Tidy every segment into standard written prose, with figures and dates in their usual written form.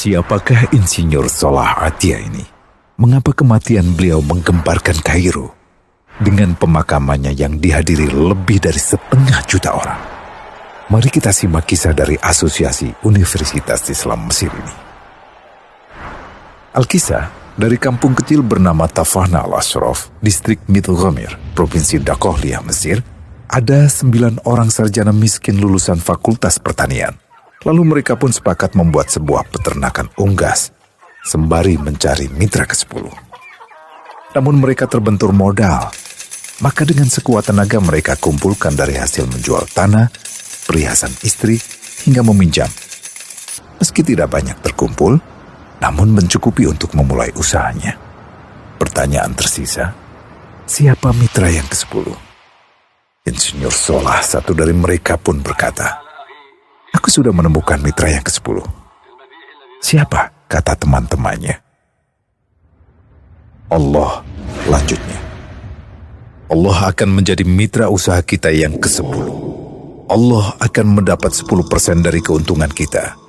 Siapakah Insinyur Salah Atiyah ini? Mengapa kematian beliau menggemparkan Kairo? Dengan pemakamannya yang dihadiri lebih dari 500.000 orang. Mari kita simak kisah dari Asosiasi Universitas Islam Mesir ini. Al-Kisah dari kampung kecil bernama Tafahna al-Ashraf, distrik Mitghamir, Provinsi Dakohliyah, Mesir, ada 9 orang sarjana miskin lulusan Fakultas Pertanian. Lalu mereka pun sepakat membuat sebuah peternakan unggas, sembari mencari mitra ke-10. Namun mereka terbentur modal, maka dengan sekuat tenaga mereka kumpulkan dari hasil menjual tanah, perhiasan istri, hingga meminjam. Meski tidak banyak terkumpul, namun mencukupi untuk memulai usahanya. Pertanyaan tersisa, siapa mitra yang ke-10? Insinyur Salah, satu dari mereka pun berkata, "Aku sudah menemukan mitra yang ke-10. Siapa?" kata teman-temannya. "Allah," lanjutnya. "Allah akan menjadi mitra usaha kita yang ke-10. Allah akan mendapat 10% dari keuntungan kita.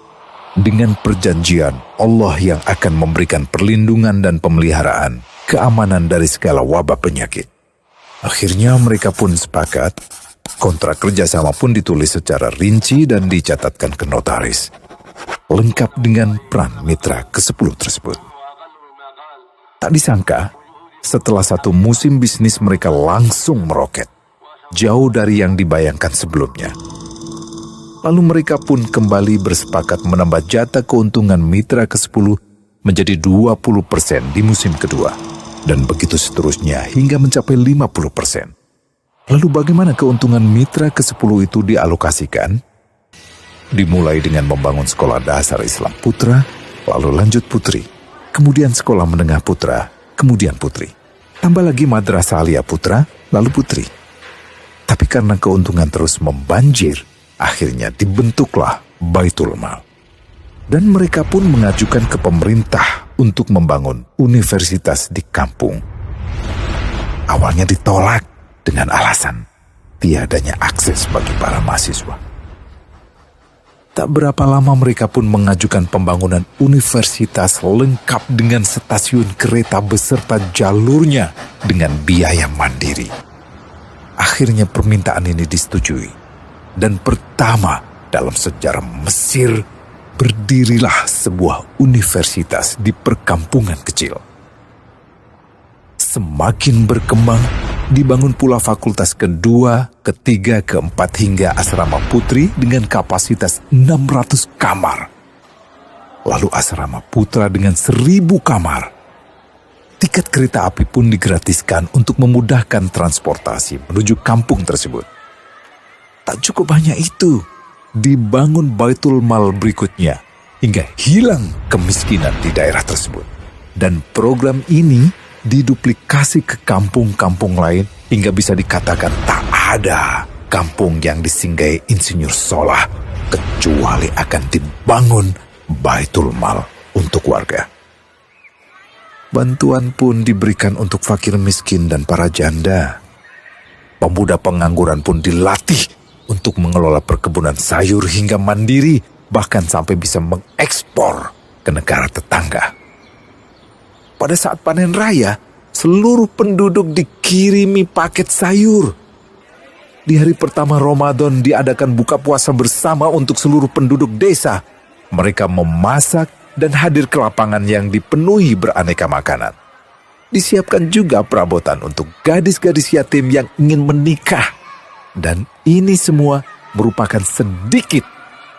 Dengan perjanjian, Allah yang akan memberikan perlindungan dan pemeliharaan, keamanan dari segala wabah penyakit." Akhirnya mereka pun sepakat. Kontrak kerjasama pun ditulis secara rinci dan dicatatkan ke notaris, lengkap dengan peran mitra ke-10 tersebut. Tak disangka, setelah 1 musim bisnis mereka langsung meroket, jauh dari yang dibayangkan sebelumnya. Lalu mereka pun kembali bersepakat menambah jatah keuntungan mitra ke-10 menjadi 20% di musim kedua, dan begitu seterusnya hingga mencapai 50%. Lalu bagaimana keuntungan mitra ke-10 itu dialokasikan? Dimulai dengan membangun sekolah dasar Islam putra, lalu lanjut putri, kemudian sekolah menengah putra, kemudian putri. Tambah lagi madrasah aliyah putra, lalu putri. Tapi karena keuntungan terus membanjir, akhirnya dibentuklah Baitul Mal. Dan mereka pun mengajukan ke pemerintah untuk membangun universitas di kampung. Awalnya ditolak dengan alasan tiadanya akses bagi para mahasiswa. Tak berapa lama mereka pun mengajukan pembangunan universitas lengkap dengan stasiun kereta beserta jalurnya dengan biaya mandiri. Akhirnya permintaan ini disetujui, dan pertama dalam sejarah Mesir berdirilah sebuah universitas di perkampungan kecil. Semakin berkembang, dibangun pula fakultas kedua, ketiga, keempat hingga asrama putri dengan kapasitas 600 kamar. Lalu asrama putra dengan 1.000 kamar. Tiket kereta api pun digratiskan untuk memudahkan transportasi menuju kampung tersebut. Tak cukup hanya itu, dibangun Baitul Mal berikutnya hingga hilang kemiskinan di daerah tersebut. Dan program ini diduplikasi ke kampung-kampung lain hingga bisa dikatakan tak ada kampung yang disinggahi Insinyur Salah kecuali akan dibangun Baitul Mal untuk warga. Bantuan pun diberikan untuk fakir miskin dan para janda. Pemuda pengangguran pun dilatih untuk mengelola perkebunan sayur hingga mandiri, bahkan sampai bisa mengekspor ke negara tetangga. Pada saat panen raya, seluruh penduduk dikirimi paket sayur. Di hari pertama Ramadan diadakan buka puasa bersama untuk seluruh penduduk desa. Mereka memasak dan hadir ke lapangan yang dipenuhi beraneka makanan. Disiapkan juga perabotan untuk gadis-gadis yatim yang ingin menikah. Dan ini semua merupakan sedikit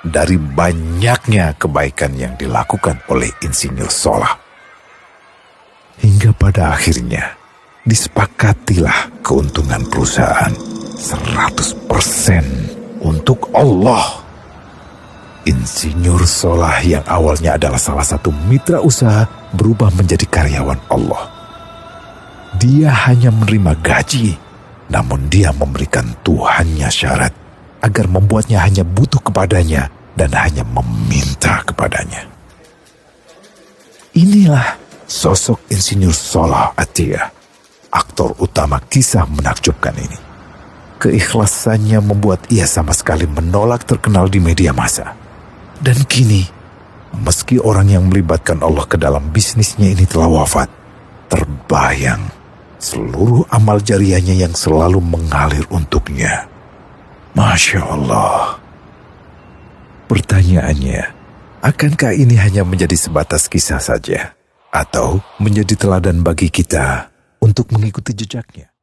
dari banyaknya kebaikan yang dilakukan oleh Insinyur Salah. Hingga pada akhirnya disepakatilah keuntungan perusahaan 100% untuk Allah. Insinyur Salah yang awalnya adalah salah satu mitra usaha berubah menjadi karyawan Allah. Dia hanya menerima gaji, namun dia memberikan Tuhannya syarat agar membuatnya hanya butuh kepadanya dan hanya meminta kepadanya. Inilah sosok Insinyur Salah Atiyah, aktor utama kisah menakjubkan ini. Keikhlasannya membuat ia sama sekali menolak terkenal di media massa. Dan kini, Meski orang yang melibatkan Allah ke dalam bisnisnya ini telah wafat, terbayang seluruh amal jariahnya yang selalu mengalir untuknya. Masya Allah. Pertanyaannya, akankah ini hanya menjadi sebatas kisah saja? Atau menjadi teladan bagi kita untuk mengikuti jejaknya?